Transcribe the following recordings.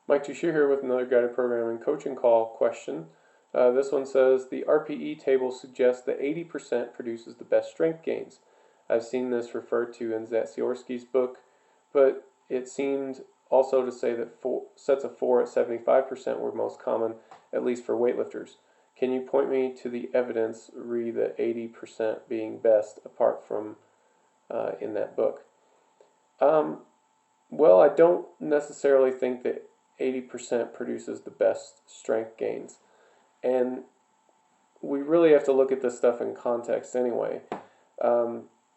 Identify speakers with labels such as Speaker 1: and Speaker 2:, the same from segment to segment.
Speaker 1: Mike Tushir here with another guided programming coaching call question. This one says the RPE table suggests that 80% produces the best strength gains. I've seen this referred to in Zatsiorski's book, but it seemed also to say that sets of 4 at 75% were most common, at least for weightlifters. Can you point me to the evidence re the 80% being best apart from in that book? Um, well, I don't necessarily think that 80% produces the best strength gains. And we really have to look at this stuff in context anyway.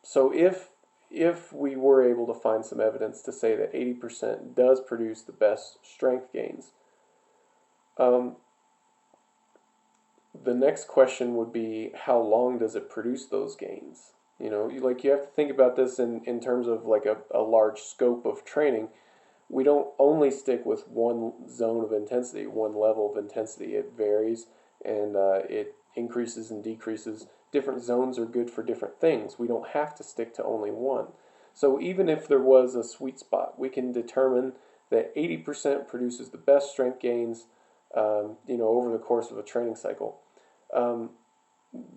Speaker 1: So if we were able to find some evidence to say that 80% does produce the best strength gains, um, the next question would be how long does it produce those gains? You have to think about this in terms of like a large scope of training. We don't only stick with one zone of intensity, one level of intensity. It varies and it increases and decreases. Different zones are good for different things. We don't have to stick to only one. So even if there was a sweet spot, we can determine that 80% produces the best strength gains, over the course of a training cycle. Um,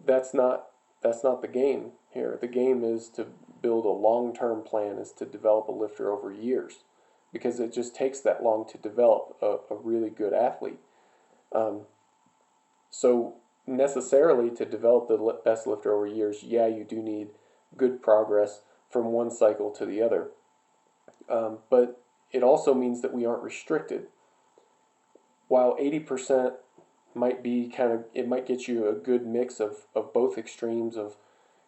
Speaker 1: that's not the game here. The game is to build a long-term plan, is to develop a lifter over years, because it just takes that long to develop a really good athlete. Um, so necessarily to develop the best lifter over years, yeah, you do need good progress from one cycle to the other. But it also means that we aren't restricted. While 80% might be it might get you a good mix of both extremes of,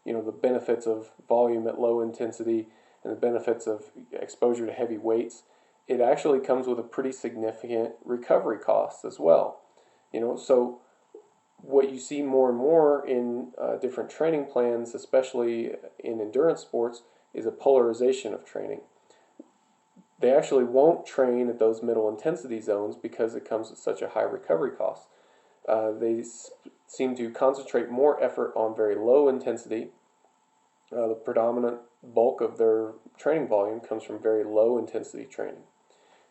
Speaker 1: the benefits of volume at low intensity and the benefits of exposure to heavy weights. It actually comes with a pretty significant recovery cost as well. So what you see more and more in different training plans, especially in endurance sports, is a polarization of training. They actually won't train at those middle intensity zones because it comes with such a high recovery cost. They seem to concentrate more effort on very low intensity. The predominant bulk of their training volume comes from very low intensity training.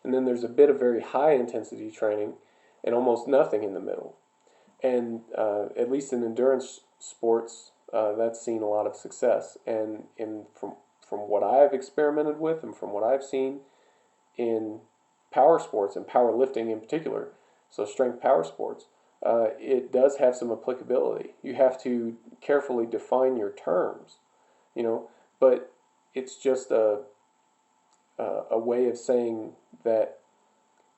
Speaker 1: And then there's a bit of very high intensity training and almost nothing in the middle. And at least in endurance sports, that's seen a lot of success. And from what I've experimented with and from what I've seen in power sports and powerlifting in particular, so strength power sports, it does have some applicability. You have to carefully define your terms, but it's just a way of saying that,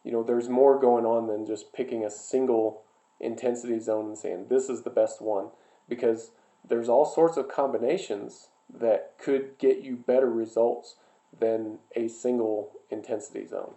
Speaker 1: there's more going on than just picking a single intensity zone and saying this is the best one, because there's all sorts of combinations that could get you better results than a single intensity zone.